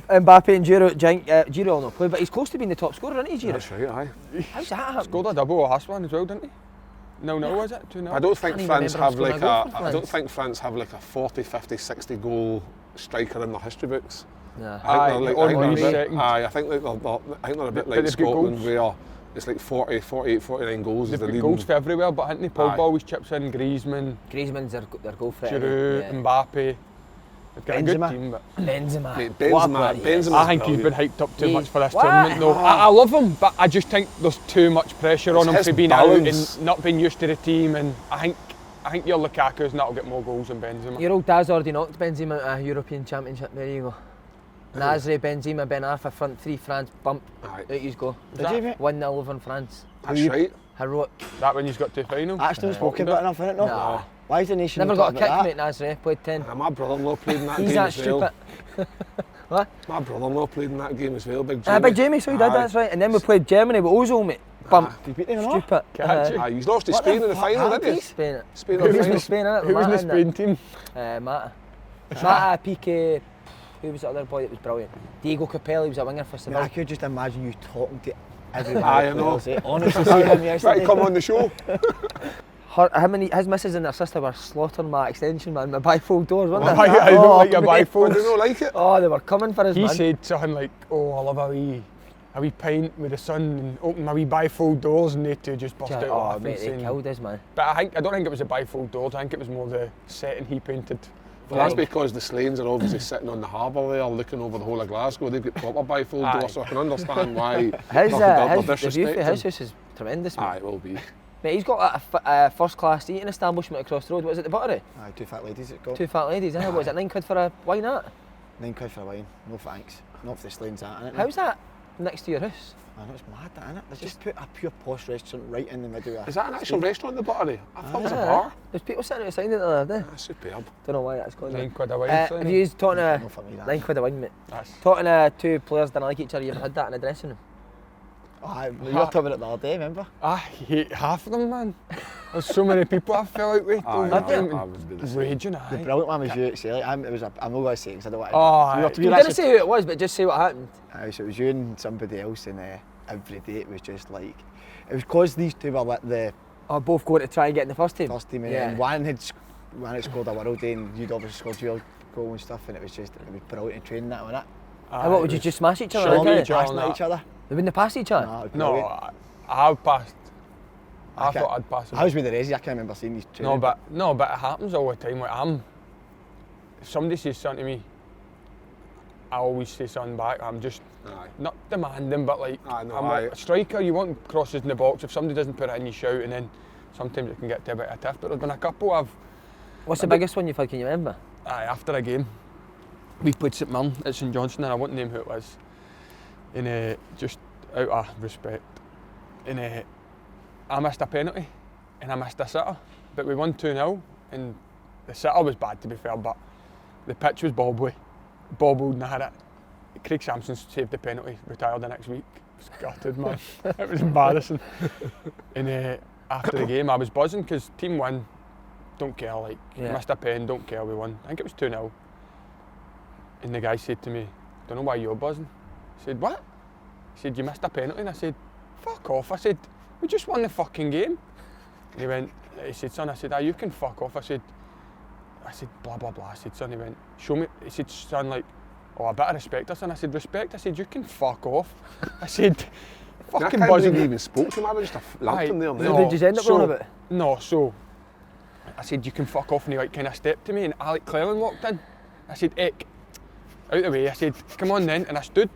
Mbappe and Giroud will not play, but he's close to being the top scorer, isn't he, Giroud? That's right, aye. How's that happen? Scored a double last one as well, didn't he? No, was it? 2-0. I don't think Can't even France remember him have scoring like a goal a. for I don't France. think France have like a 40, 50, 60 goal striker in their history books. Nah. Aye, I think or they're a maybe bit- second. Aye, I think they're a bit But like they've got Scotland goals. where it's like 40, 48, 49 goals is They've the got leading. goals for everywhere, but hadn't they? Pogba Aye. always chips in, Griezmann, Griezmann's their goal threat. Giroud, Yeah. Mbappe. They've got a good Benzema. team, but Benzema. Mate, What a Benzema, player he is. Benzema's I think he's been brilliant. hyped up too He- much for this What? tournament. though. I love him, but I just think there's too much pressure on him It's for his being balance. out and not being used to the team. And I think your Lukaku's and that'll get more goals than Benzema. Your old dad's already knocked Benzema out of a European Championship. There you go. Nasri, Benzema, Ben Arfa, front three, France, bump. Aye. Out you go. Did you, mate? 1-0 over France. That's right. Heroic. That when you've got to final. Actually, spoken about enough, innit? No. Nah. Why is the nation Never not got a talking kick, about mate, Nasri. Played 10. My brother-in-law played in that He's game that as stupid. well. What? My brother-in-law played in that game as well, Big Jamie. Big Jamie, so he did, Aye. that's right. And then we played Germany with Ozil, mate. Bump. that? Did you beat them or not? Stupid. Catch it. Aye, he's lost to What the Spain in the fuck final, happened didn't he? to Spain. Spain in Who the was the final. Spain, innit? Who was in the Mata, Spain team? Mata. Mata, Piqué. Who was the other boy that was brilliant? Diego Capelli was a winger for I Seville. could just imagine you talking to everybody. Aye, I know. Honestly, see him Try yesterday. to come on the show. His missus and their sister were slaughtering my extension, man, my bifold doors, weren't they? I don't like your mate. Would bifolds. they not like it? Oh, they were coming for us, He man. said something like, "Oh, I love a wee pint with the sun and open my wee bifold doors," and they two just burst out Oh, laughing. mate, they saying- killed us, man. But I don't think it was the bifold doors. I think it was more the setting he painted. Well, that's because the Slanes are obviously sitting on the harbour there, looking over the whole of Glasgow. They've got proper bifold Aye. doors, so I can understand why His, they're the view for his disrespecting. house is tremendous, mate. Aye, it will be. Mate, he's got a first-class eating establishment across the road. What is it, the Buttery? Aye, two fat ladies it's called. Two fat ladies, eh? What is it, £9 for a wine at? £9 for a wine. No thanks. Not for the Slanes, that, innit? How's that next to your house? I know it's mad, that, innit? They just put a pure posh restaurant right in the middle of Is that an actual restaurant, the Buttery? I thought it was a Aye. bar. There's people sitting outside it the other day. Ah, superb. Don't know why that's called that. £9 a wine. Have you talking No to for me, that. £9 a wine, mate? That's Talking to two players didn't like each other, you ever had that in a dressing room? Oh, aye, you were talking about it the other day, remember? I hate half of them, man. There's so many people I fell out with. Aye, over I would be the same. raging, The aye. brilliant one was you at Celtic. I'm not going to say because I don't want to. Oh, aye. were You actually- didn't say who it was, but just say what happened. Aye, so it was you and somebody else, and every day it was just like, it was because these two were like the Oh, both going to try and get in the first team. first team, and Yeah. then one had scored a world day, and you'd obviously scored your goal and stuff, and it was brilliant to train that on it. And what would you just smash each other? Sure, like me that? each other. Passing at each other. They wouldn't pass each other. No, it was No, brilliant. I passed. I can't- thought I'd pass him. I was with the Resi, I can't remember seeing these two. No, but it happens all the time. Like if somebody says something to me, I always say something back. I'm just Aye. not demanding, but like Aye, no, I'm aye. a striker. You want crosses in the box. If somebody doesn't put it in, you shout, and then sometimes it can get to a bit of a tiff. But there's been a couple What's the biggest one you've had? Can you remember? after a game. We played St Mirren at St Johnstone, and I won't name who it was. And just out of respect, and I missed a penalty, and I missed a sitter, but we won 2-0, and the sitter was bad to be fair, but the pitch was bobbled, and I had it. Craig Sampson saved the penalty, retired the next week. I was gutted, man. It was embarrassing. And after the game, I was buzzing because team won. Don't care, like missed a pen, don't care, we won. I think it was 2-0. And the guy said to me, "Don't know why you're buzzing." I said, "What?" He said, "You missed a penalty." And I said, "Fuck off." I said, "We just won the fucking game." And he said, "Son," I said, "You can fuck off." I said, "Blah, blah, blah." I said, "Son," he went, "Show me." He said, "Son, like, a bit of respect." I said, "Respect?" I said, "You can fuck off." I said, I fucking can't buzzing. believe you even spoke to him. I was just lamped him there. Aye, mate. So did you end up going about it? No, so I said, "You can fuck off," and he like kind of stepped to me, and Alec Cleland walked in. I said, "Eck, out the way." I said, "Come on then," and I stood,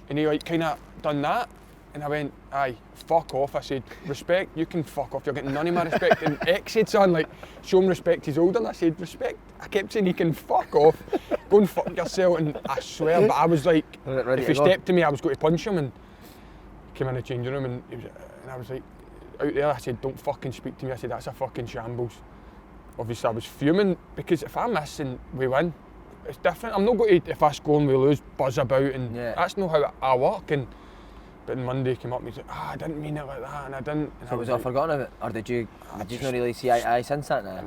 and he like kind of done that, and I went, "Aye, fuck off." I said, "Respect, you can fuck off, you're getting none of my respect." And Eck said, "Son, like, show him respect, he's older." And I said, "Respect?" I kept saying, "You can fuck off, go and fuck yourself," and I swear, but I was like, Ready if to he go. stepped to me, I was going to punch him, and he came in the changing room, and I was like, out there, I said, "Don't fucking speak to me." I said, "That's a fucking shambles." Obviously I was fuming, because if I miss and we win, it's different. I'm not going to, if I score and we lose, buzz about, and that's not how I work. But on Monday he came up and he said, "I didn't mean it like that," and I didn't. And So was it all forgotten about it? Or did you just not really see eye to eye since that now?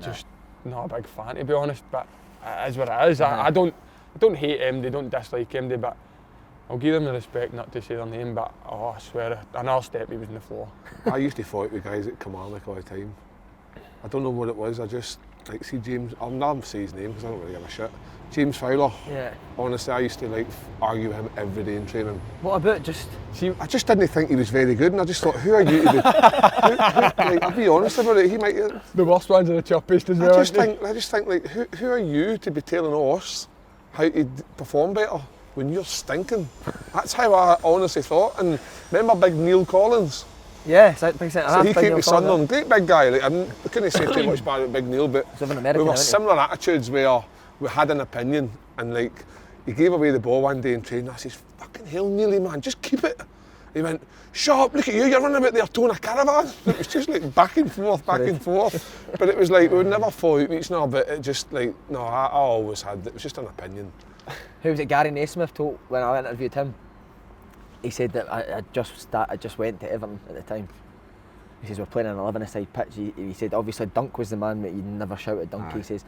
Just not a big fan, to be honest, but it is what it is. I don't hate him, they don't dislike him, but I'll give them the respect not to say their name, but I swear, another step he was on the floor. I used to fight with guys at Kilmarnock all the time. I don't know what it was, I just, like, see James, I'll never say his name because I don't really give a shit. James Fowler. Yeah. Honestly, I used to like argue with him every day in training. What about just... See, I just didn't think he was very good, and I just thought, who are you to be... like, I'll be honest about it, he might... The worst ones are the choppiest as well. I just think, like, who are you to be telling us how to perform better when you're stinking? That's how I honestly thought. And remember big Neil Collins? Yeah, so big centre So half. he came to Sunderland, great big guy. Like, I couldn't say too much bad about Big Neil, but He's of an we American, were isn't he? similar attitudes where we had an opinion, and like he gave away the ball one day in training. I says, "Fucking hell, Neely, man, just keep it." He went, "Shut up, look at you, you're running about there towing a caravan." It was just like back and forth. But it was like, we would never fall out with each other, but it just like, no, I always had, it was just an opinion. Who was it? Gary Naismith told when I interviewed him. He said that I just went to Everton at the time. He says we're playing an 11-a-side pitch. He said obviously Dunk was the man that you never shouted Dunk. He says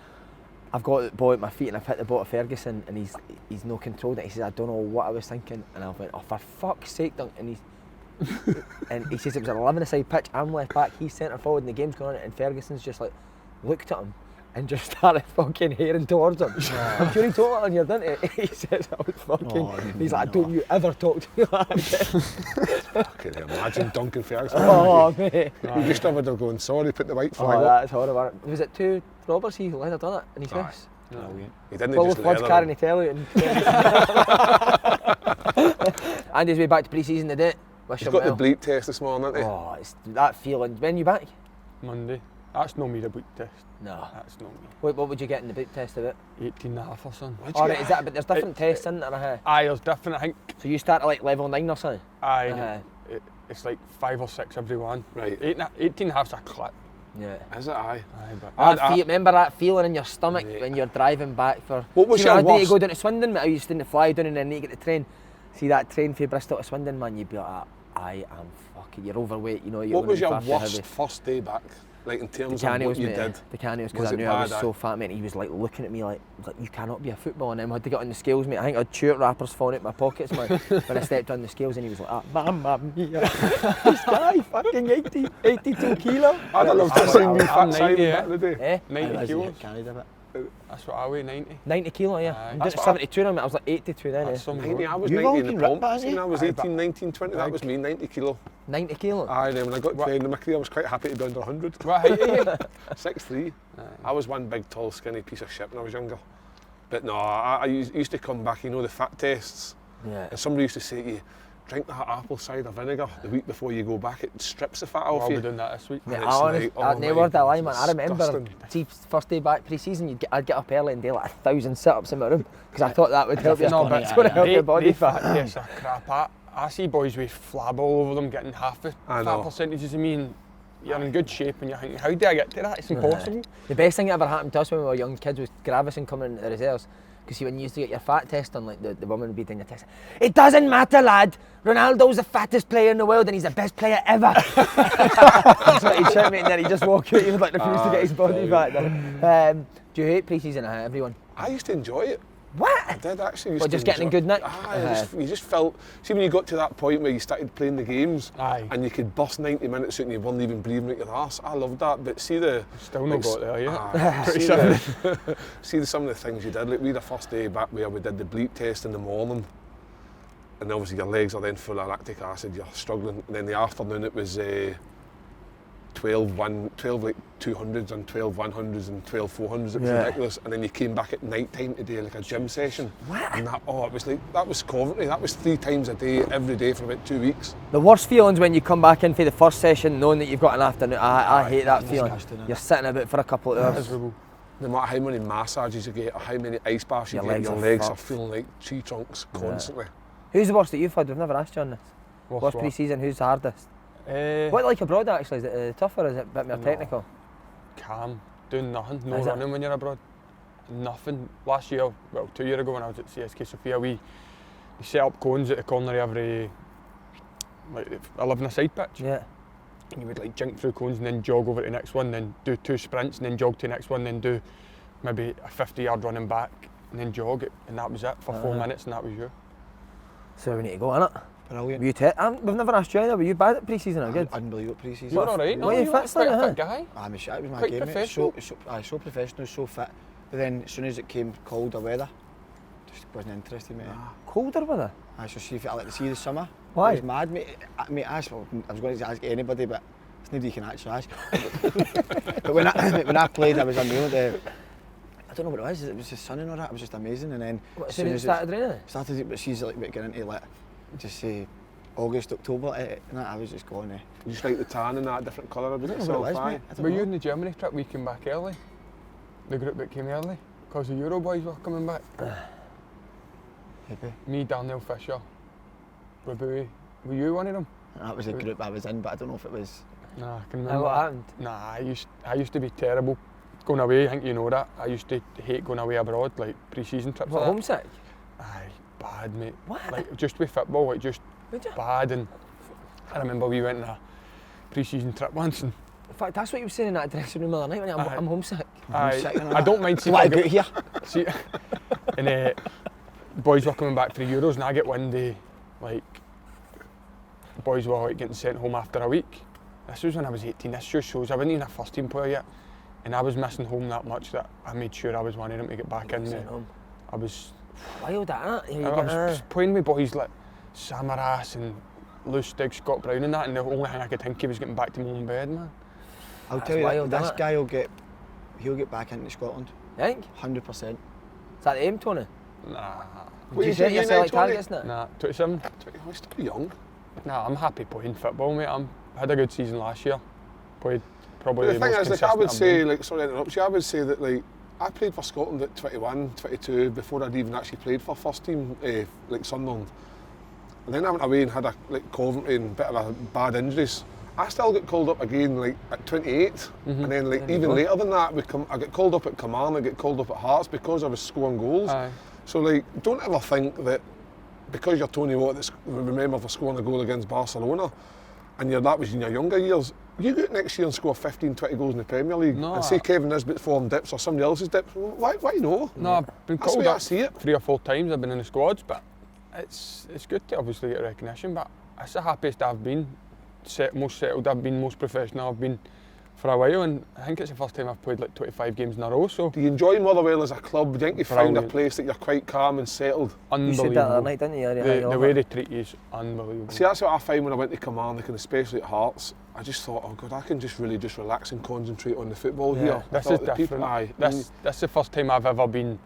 I've got the ball at my feet and I've hit the ball to Ferguson and he's no controlled it. He says I don't know what I was thinking, and I went, "Oh, for fuck's sake, Dunk!" And and he says it was an 11-a-side pitch. I'm left back. He's centre forward and the game's going on, and Ferguson's just like looked at him and just started fucking heading towards him. I'm sure he told it on your, didn't he? He says I was fucking. He's like, "Don't you ever talk to me like that." Can you imagine Duncan Ferguson? Oh, mate. You just would have gone, "Sorry, put the white flag Oh, up." that's horrible. Was it 2 robbers he let her done it in his house? He didn't Full just of floods leather carrying him. the telly. Andy's way back to pre-season today. Wish He's him got well. the bleep test this morning, hasn't he? Oh, it's that feeling. When you back? Monday. That's no me, the boot test. No. That's not me. What would you get in the boot test of it? 18.5 or something. What'd you Alright, get? is that? But there's different tests in there. Aye, there's different, I think. So you start at like level 9 or something. Aye, it's like 5 or 6 every one. Right. 18.5's a clip. Yeah. Is it? Aye. Aye, but Remember that feeling in your stomach Mate. when you're driving back for... What was See, when your I did worst? go down to Swindon, I used to fly down and then you get the train. See that train from Bristol to Swindon, man, you'd be like, I am fucking, you're overweight, you know. What was your heavy. worst first day back? Like in terms of what you did? The Canios, because Was I it knew I was bad, so fat, mate. He was like looking at me like you cannot be a footballer. And then I had to get on the scales, mate. I think I had shirt wrappers falling out my pockets, man. When I stepped on the scales, and he was like, mamma mia. This guy, fucking 82 kilo. I don't know, to see me fat Simon 90, back in the day. Eh? 90 kilos. Carried a bit. That's what I weigh, 90. 90 kilo, yeah. Aye. I'm That's just what 72 now, mate. I was like 82 then, That's eh? some 90, I was You've 90 all in the been ripped, pump. haven't you? When I was Aye, 18, 19, 20, that was me, 90 kilo. 90 kilo? Aye, then when I got to the end of my career, I was quite happy to be under 100. What height are you? 6'3". Aye. I was one big, tall, skinny piece of shit when I was younger. But no, I used to come back, you know, the fat tests. Yeah. And somebody used to say to you, drink that apple cider vinegar the week before you go back, it strips the fat Well, off I'll be you. doing that this week. Yeah. Mate, it's honest, like, oh never my word I lie, God, man. it's I remember, disgusting. see, first day back pre-season, I'd get up early and do like 1,000 sit-ups in my room because I thought that would help you. No, No, but but it's going to help your body fat fat. tests are crap. I see boys with flab all over them getting half the I fat know. percentages of me, and you're in good shape and you're thinking, how do I get to that? It's impossible. The best thing that ever happened to us when we were young kids was Gravison coming into the reserves. Because when you used to get your fat test done, like the woman would be doing your test. It doesn't matter, lad. Ronaldo's the fattest player in the world and he's the best player ever. That's what he'd shout me, and then he'd just walk out. He would like refuse to get his body back then. Do you hate pre-season? Everyone? I used to enjoy it. What? I did actually. Used What, to just getting in enjoy- good nick? You just felt, see when you got to that point where you started playing the games Aye. and you could bust 90 minutes out and you weren't even breathing out your arse. I loved that, but see the... Still not got there yet. See some of the things you did, like we had a first day back where we did the bleep test in the morning and obviously your legs are then full of lactic acid, you're struggling, and then the afternoon it was 12 like 200s and 12 100s and 12 400s, it was ridiculous, and then you came back at night time to do like a gym session. What? And that was Coventry, that was 3 times a day, every day for about 2 weeks. The worst feelings when you come back in for the first session knowing that you've got an afternoon. I hate that feeling. disgusting, isn't it? You're sitting about for a couple of hours. Miserable. No matter how many massages you get or how many ice baths you Your get, legs your are legs are fucked. feeling like tree trunks constantly. Who's the worst that you've had? We've never asked you on this. Worst Worst what? pre-season, who's the hardest? Eh, What like abroad actually? Is it tougher or is it a bit more No. technical? Calm, doing nothing, no Is it? running when you're abroad. Nothing. Last year, well 2 years ago when I was at CSK Sofia, we set up cones at the corner of every, like 11 a side pitch. Yeah. And you would like jink through cones and then jog over to the next one, then do 2 sprints and then jog to the next one, then do maybe a 50-yard running back and then jog it, and that was it for 4 minutes, and that was you. So we need to go, innit? Brilliant. We've never asked you either, were you bad at pre-season or good? Unbelievable pre-season. You were alright, What are you you fit were still, quite a huh? fit guy. I'm a shit, it was my Quite game, mate. professional. So professional, so fit. But then as soon as it came colder weather, just wasn't interested, mate. Colder weather? I should see if I like to see the summer. Why? It was mad, mate. I was going to ask anybody, but there's nobody you can actually ask. But when I played, I was unreal. I don't know what it was. It was the sun and all that. It was just amazing. And then As soon as it started raining? started, but she's like getting into like just say August, October, and I was just going. You just like the tan and that different colour about I don't know what it yourself, was, aye. mate. I don't Were know. you in the Germany trip we came back early? The group that came early? Because the Euro boys were coming back? Maybe. Me, Daniel Fisher, Rabui. Were you one of them? That was the group I was in, but I don't know if it was. Nah, I can And remember. what happened? Nah, I used to be terrible going away. I think you know that. I used to hate going away abroad, like pre-season trips. What, like homesick? that. Aye, bad, mate. What? Like just with football, like just Would you? bad. And I remember we went on a pre-season trip once, and In fact, that's what you were saying in that dressing room the other night when Aye. I'm homesick. Homesick and all I that. don't mind seeing What I I got here? See, and boys were coming back for the Euros, and I get one day, like, boys were like getting sent home after a week. This was when I was 18. This just shows I wasn't even a first team player yet, and I was missing home that much that I made sure I was one of them to get back in there. Sent home. I was, Wild, that, innit? I was playing with boys like Samaras and Loose Stig, Scott Brown and that, and the only thing I could think of was getting back to my own bed, man. I'll That's tell you, wild, this isn't it? guy he'll get back into Scotland, You think? 100%. Is that the aim, Tony? Nah, Would you age set are you yourself now, like Tony? targets now? nah, 27. You're still young. Nah, I'm happy playing football, mate. I had a good season last year. Played probably But the thing most is, like, I would consistent I've say, been. like, sorry to interrupt you, I would say that, like, I played for Scotland at 21, 22 before I'd even actually played for first team, like Sunderland. And then I went away and had a like Coventry and a bit of a bad injuries. I still got called up again like at 28, and then like even later than that, I got called up at Command, I got called up at Hearts because I was scoring goals. Aye. So like, don't ever think that because you're Tony Watt that's remembered for scoring a goal against Barcelona, and that was in your younger years, you go out next year and score 15, 20 goals in the Premier League, and say Kevin Nisbet's form dips or somebody else's dips, why no? No, I've been That's the called way I up see it. 3 or 4 times. I've been in the squads, but it's good to obviously get recognition. But it's the happiest I've been, most settled I've been, most professional I've been for a while, and I think it's the first time I've played like 25 games in a row. So do you enjoy Motherwell as a club? Do you think you find a Brilliant. place that you're quite calm and settled? You said that the other night, didn't you? The way they treat you is unbelievable. See, that's what I find when I went to Kilmarnock, and especially at Hearts. I just thought, oh God, I can just really just relax and concentrate on the football here. This is different. This is the first time I've ever been.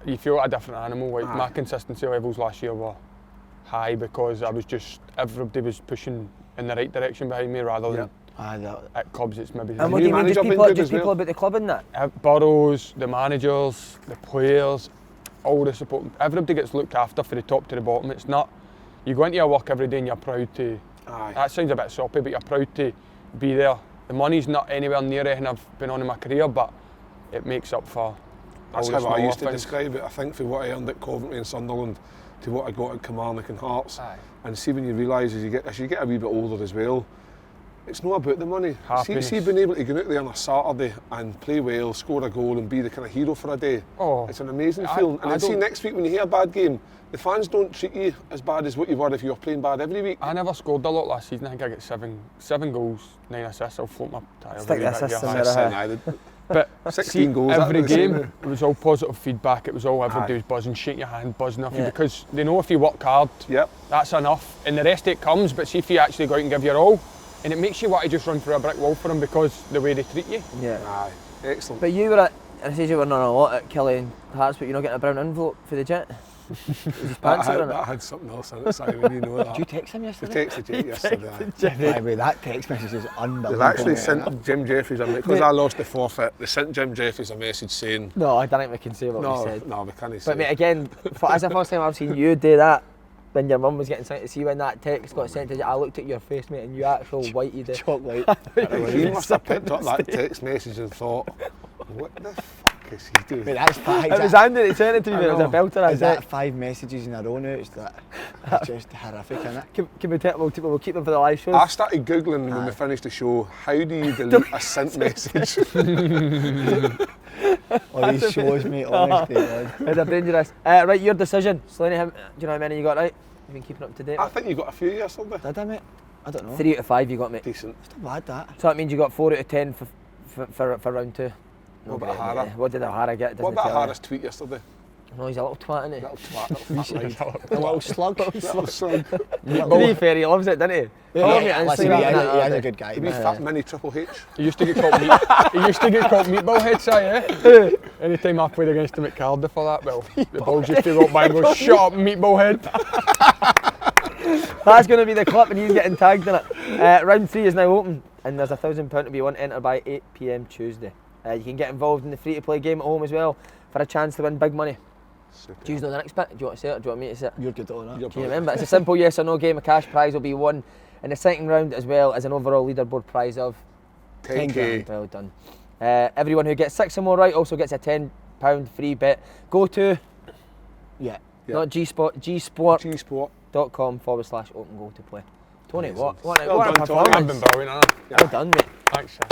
You feel like a different animal. Like my consistency levels last year were high because I was just, everybody was pushing in the right direction behind me rather than at clubs it's maybe. And what do you mean, just people about the club and that? Boroughs, the managers, the players, all the support. Everybody gets looked after from the top to the bottom. It's not, you go into your work every day and you're proud to, that sounds a bit soppy, but you're proud to be there. The money's not anywhere near anything I've been on in my career, but it makes up for. That's how I used to describe it. I think for what I earned at Coventry and Sunderland to what I got at Kilmarnock and Hearts, and see when you realise as you get a wee bit older as well, it's not about the money. See being able to go out there on a Saturday and play well, score a goal and be the kind of hero for a day. Oh, it's an amazing feeling. And then see next week when you hear a bad game, the fans don't treat you as bad as what you were if you were playing bad every week. I never scored a lot last season. I think I got seven goals, 9 assists. I'll float my tires. Stick the assists in there. But 16 goals every game, it was all positive feedback. It was all everybody was buzzing, shake your hand, buzzing off you, because they know if you work hard, that's enough. And the rest it comes. But see if you actually go out and give your all, and it makes you want to just run through a brick wall for them because the way they treat you. Yeah. Excellent. But you were at, and I said you were on a lot at Kelly and Hearts, but you're not getting a brown envelope for the jet. I had something else in it, Simon, you know that. Did you text him yesterday? You texted Jake yesterday. By the way, that text message is unbelievable. They've actually sent Jim Jeffries a message, because I lost the forfeit, they sent Jim Jeffries a message saying... No, I don't think we can say what we said. No, we can't say. But mate, again, as the first time I've seen you do that, when your mum was getting sent to see when that text got sent to you, I looked at your face, mate, and you actual whited it. Chocolate. He must have picked up that text message and thought, what the fuck is he doing? Mate, that's five. It was Andy that sent it to me, it was a belter. Is that 5 messages in a row now? It's just horrific, isn't it? Can we tell, we'll keep them for the live shows? I started Googling when we finished the show, how do you delete a sent message? All these shows, mate, honestly. It's dangerous. Right, your decision. Slaney, do you know how many you got right? You've been keeping up to date? I think you got a few yesterday. Did I, mate? I don't know. 3 out of 5 you got, mate. Decent. It's not bad, that. So that means you got 4 out of 10 for round 2. What about O'Hara? What did O'Hara get? What about O'Hara's tweet yesterday? No, he's a little twat, isn't he? Little twat, A little slug. little slug. To be fair, he loves it, doesn't he? Listen, he is a good guy. A wee fat mini Triple H. He used to get called meatball head, yeah? Anytime I played against him at Cardiff for that, well, the balls used to walk by and go, shut up, meatball head. That's going to be the clip and he's getting tagged in it. Round 3 is now open and there's £1,000 to be won, enter by 8 PM Tuesday. You can get involved in the free-to-play game at home as well for a chance to win big money. Do you know the next bit? Do you want to say it or do you want me to say it? You're good at all that. Do you remember? It's a simple yes or no game. A cash prize will be won in the second round as well as an overall leaderboard prize of 10k. Well done. Everyone who gets 6 or more right also gets a £10 free bet. Go to not gsport.com/open goal to play. Tony, what a performance. I've been brilliant, Well done, mate. Thanks, sir.